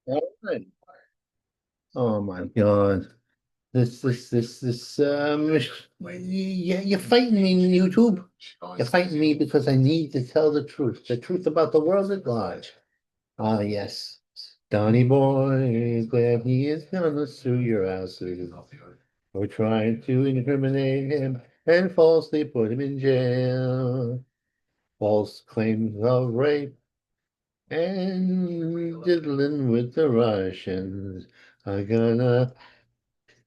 All right. Oh my God. You're fighting me on YouTube. You're fighting me because I need to tell the truth about the world at large. Ah, yes. Donny boy, glad he is gonna sue your house. We're trying to incriminate him and falsely put him in jail. False claims of rape and diddling with the Russians are gonna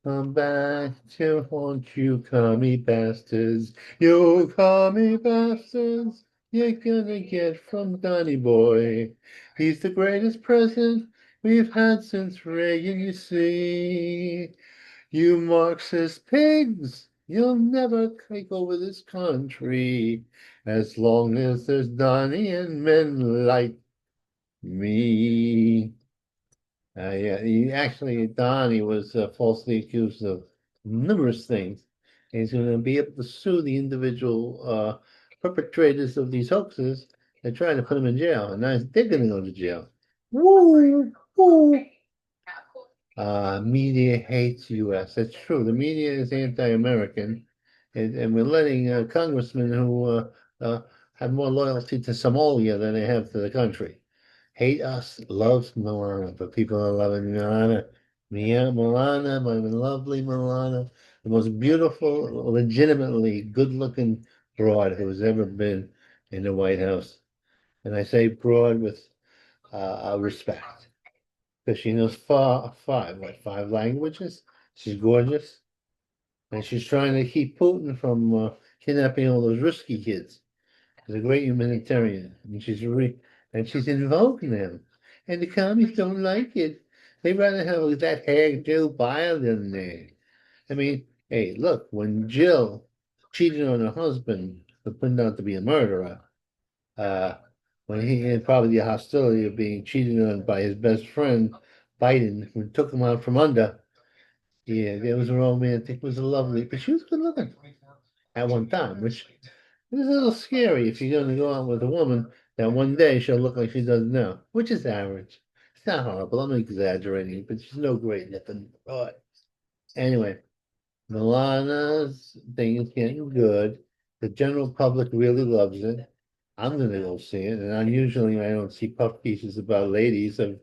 come back to haunt you, commie bastards. You commie bastards. You're gonna get from Donny Boy. He's the greatest president we've had since Reagan, you see. You Marxist pigs. You'll never take over this country as long as there's Donny and men like me. Yeah, Donnie was falsely accused of numerous things. And he's going to be able to sue the individual perpetrators of these hoaxes and try to put them in jail. And now they're going to go to jail. Woo! Woo! Media hates U.S. That's true. The media is anti-American, and we're letting congressmen who have more loyalty to Somalia than they have to the country. Hate us, loves Milana, but people are loving Milana. Milana, my lovely Milana, the most beautiful, legitimately good-looking broad who's ever been in the White House. And I say broad with respect because she knows five languages. She's gorgeous, and she's trying to keep Putin from kidnapping all those risky kids. She's a great humanitarian, and she's invoking them. And the commies don't like it. They'd rather have that hag Jill Biden there. I mean, hey, look, when Jill cheated on her husband, who turned out to be a murderer, uh, when he had probably the hostility of being cheated on by his best friend, Biden, who took him out from under. Yeah, it was romantic, it was lovely, but she was good looking at one time, which is a little scary if you're going to go out with a woman that one day she'll look like she does now, which is average. It's not horrible. I'm exaggerating, but she's no great looking. But anyway, Milana's thing is getting good. The general public really loves it. I'm gonna go see it, and I don't see puff pieces about ladies of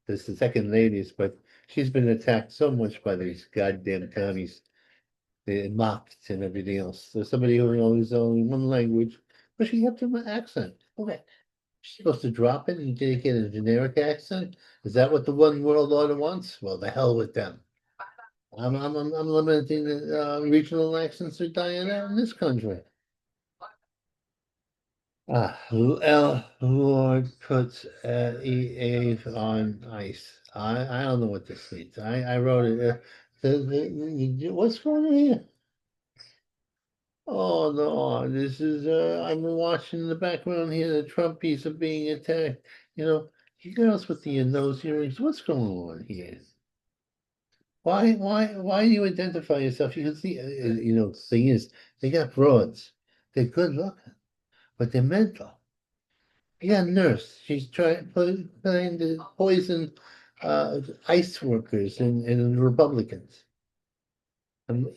this the second ladies, but she's been attacked so much by these goddamn commies, they mocked and everything else. So somebody who knows only one language, but she kept an accent. Okay, she's supposed to drop it and take it in a generic accent. Is that what the one world order wants? Well, the hell with them. I'm limiting the regional accents are dying out in this country. Lord puts EA on ice. I don't know what this means. I wrote it. What's going on here? Oh no, this is I'm watching in the background here. The Trumpies are being attacked. You know, you girls with the nose earrings. What's going on here? Why do you identify yourself? You can see, the thing is, they got broads. They're good looking, but they're mental. You got a nurse. She's trying to poison ICE workers and Republicans.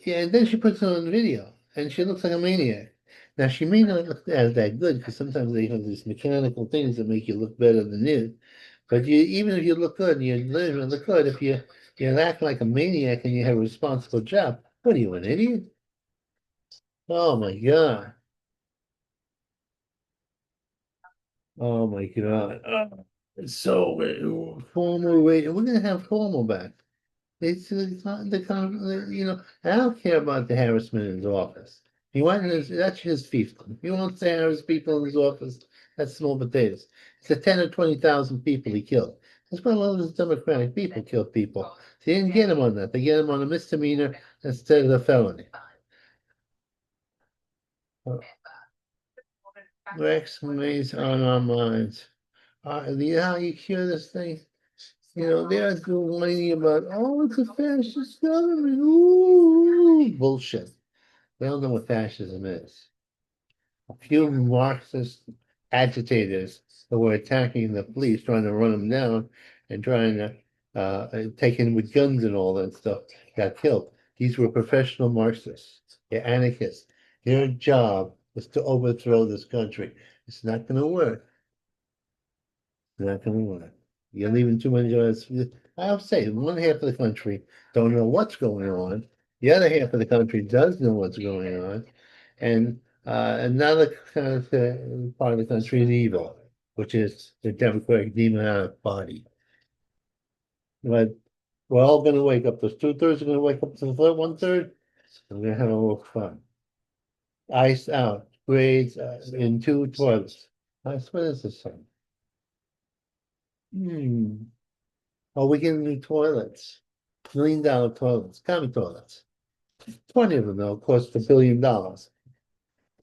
Yeah, and then she puts it on video, and she looks like a maniac. Now she may not look as that good because sometimes they have these mechanical things that make you look better than you. But even if you look good, you literally look good. If you act like a maniac and you have a responsible job, what are you, an idiot? Oh my God! Oh my God! Oh, it's so formal. Wait, we're gonna have formal back. It's not the kind of, I don't care about the harassment in his office. That's his fiefdom. He wants to harass people in his office. That's small potatoes. It's the 10 or 20,000 people he killed. That's why a lot of those Democratic people kill people. They didn't get him on that. They get him on a misdemeanor instead of the felony. Rex remains on our minds. You know how you cure this thing? They're whining about, oh, it's a fascist government. Ooh, bullshit. They don't know what fascism is. A few Marxist agitators who were attacking the police, trying to run them down, and trying to take in with guns and all that stuff got killed. These were professional Marxists. They're anarchists. Their job was to overthrow this country. It's not going to work. It's not going to work. You're leaving too much. I'll say one half of the country don't know what's going on. The other half of the country does know what's going on, and another kind of part of the country is evil, which is the Democratic Democratic Party. But we're all going to wake up. Those two-thirds are going to wake up to the third one-third. And we're going to have a little fun. Ice out, grades in two toilets. What is this thing? Oh, we're getting new toilets. $1 million toilets, common toilets. 20 of them, though, cost $1 billion. To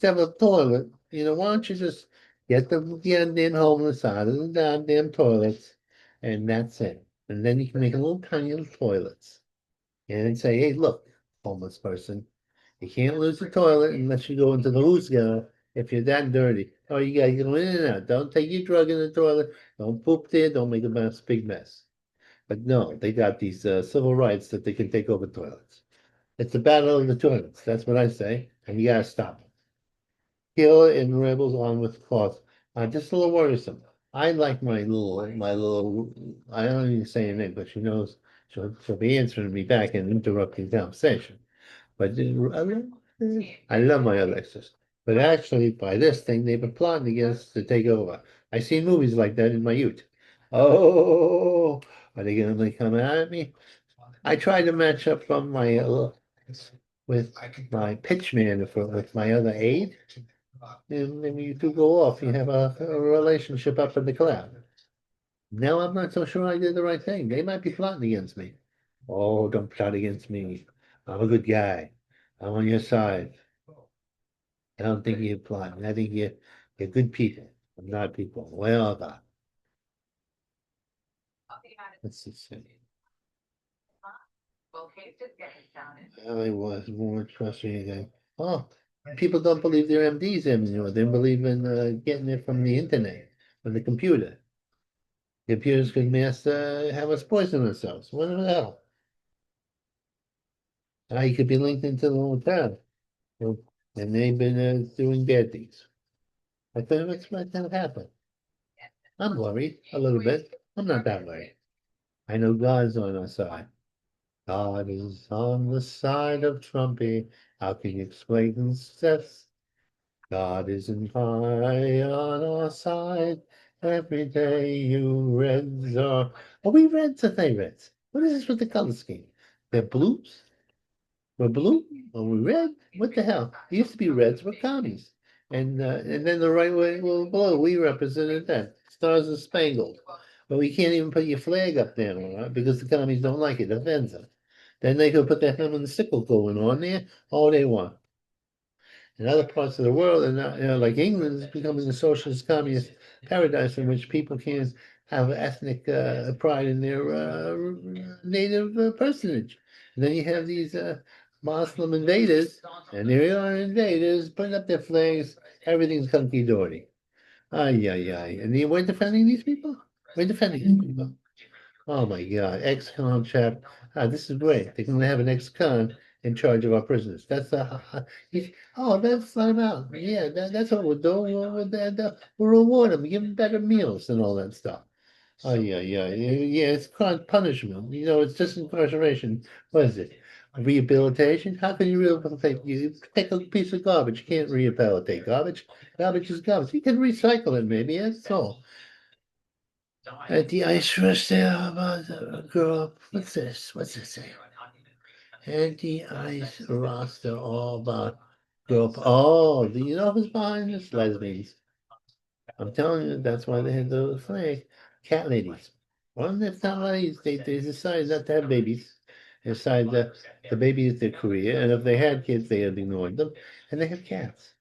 have a toilet, why don't you just get the goddamn hole in the side of the goddamn toilets, and that's it. And then you can make a little tiny little toilets. And say, hey, look, homeless person, you can't lose the toilet unless you go into the loose go if you're that dirty. Oh, you gotta go in and out. Don't take your drug in the toilet. Don't poop there. Don't make a big mess. But no, they got these civil rights that they can take over toilets. It's the battle of the toilets. That's what I say. And you gotta stop it. Kill it and rebels on with cloth. Just a little worrisome. I like my little. I don't even say her name, but she knows she'll be answering me back and interrupting conversation. But I love my Alexis. But actually, by this thing, they've been plotting against to take over. I seen movies like that in my youth. Oh, are they going to be coming at me? I tried to match up from my with my pitchman with my other aide, and then you two go off. You have a relationship up in the cloud. Now I'm not so sure I did the right thing. They might be plotting against me. Oh, don't plot against me. I'm a good guy. I'm on your side. I don't think you're plotting. I think you're good people. I'm not people. Well done. Let's just see. I was more frustrating. Oh, people don't believe they're MDs anymore. They believe in getting it from the internet, from the computer. Computers could have us poison ourselves. What the hell? You could be linked into the whole town. Well, and they've been doing bad things. I couldn't expect that to happen. I'm worried a little bit. I'm not that worried. I know God's on our side. God is on the side of Trumpy. How can you explain success? God isn't high on our side. Every day you Reds are we Reds or they Reds? What is this with the color scheme? They're blues? We're blue? Are we red? What the hell? It used to be Reds, we're commies. And then the right way will blue. We represented that. Stars and Spangled. But we can't even put your flag up there, all right? Because the commies don't like it. It offends them. Then they could put the hem and the sickle going on there all they want. In other parts of the world, and like England is becoming a socialist communist paradise in which people can have ethnic pride in their native personage. And then you have these Muslim invaders, and there are invaders putting up their flags. Everything's hunky dory. Ay, ay, ay. And we're defending these people? We're defending these people. Oh my God, ex-con chap. This is great. They're going to have an ex-con in charge of our prisoners. That's let him out. Yeah, that's what we'll do. We'll reward them, give them better meals and all that stuff. Oh yeah. It's called punishment. It's just incarceration. What is it? Rehabilitation? How can you rehabilitate? You take a piece of garbage. You can't rehabilitate garbage. Garbage is garbage. You can recycle it, maybe. That's all. At the ice rush there about a girl. What's this? What's this say? At the ice roster all about girl. Oh, do you know who's behind this? Lesbians. I'm telling you, that's why they had the flag. Cat ladies. Well, it's not ladies. They decided not to have babies. They decided that the baby is their career, and if they had kids, they had ignored them, and they have cats.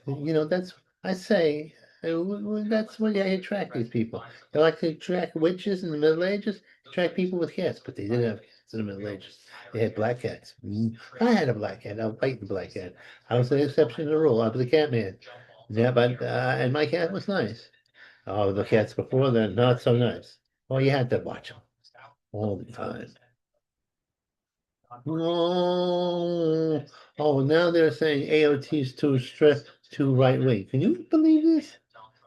That's I say. That's why I attract these people. They like to attract witches in the Middle Ages, attract people with cats, but they didn't have cats in the Middle Ages. They had black cats. I had a black cat. I was fighting black cat. I was the exception to the rule. I was a cat man. Yeah, but and my cat was nice. Oh, the cats before then, not so nice. Oh, you had to watch them all the time. Oh, oh, now they're saying AOT is too strict, too right wing. Can you believe this?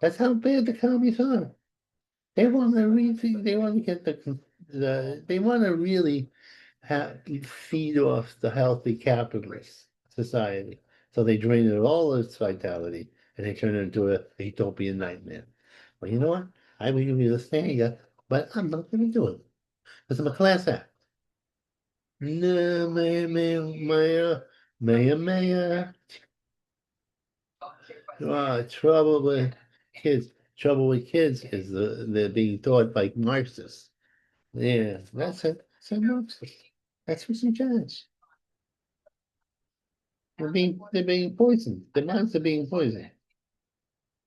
That's how bad the commies are. They want to they want to get they want to really feed off the healthy capitalist society. So they drain it all its vitality and they turn it into a utopian nightmare. Well, you know what? I will give you the stand, but I'm not going to do it because I'm a class act. No, Maya. Trouble with kids. Trouble with kids is they're being taught by Marxists. Yeah, that's it. That's a Marxist. That's what she does. They're being poisoned. The minds are being poisoned.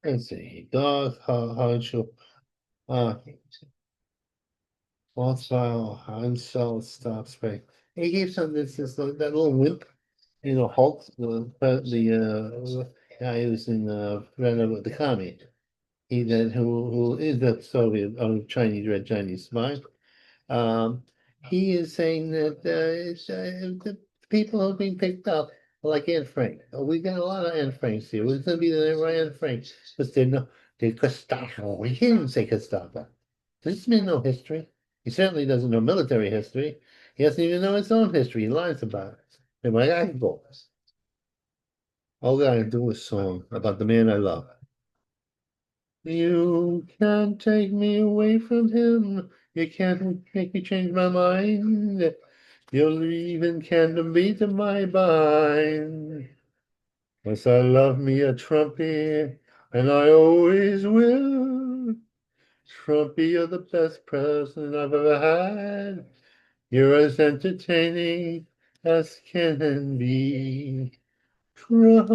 Let's see. Dog, Hancho, uh, Waltzfile, Hansel, Stop Spray. He gave some that little wimp, Hulk, the guy who's in Friend of the Commie. He that who is the Soviet Chinese Red Chinese spy. Um, he is saying that the people who are being picked up are like Anne Frank. Oh, we got a lot of Anne Franks here. We're going to be the right Anne Frank because they're Gestapo. He didn't say Gestapo. This man know history. He certainly doesn't know military history. He doesn't even know his own history. He lies about it. And my guy goes, all I gotta do is song about the man I love. You can't take me away from him. You can't make me change my mind. You'll even can't beat my bind. 'Cause I love me a trumpee, and I always will. Trumpee, you're the best president I've ever had. You're as entertaining as can be. Trump.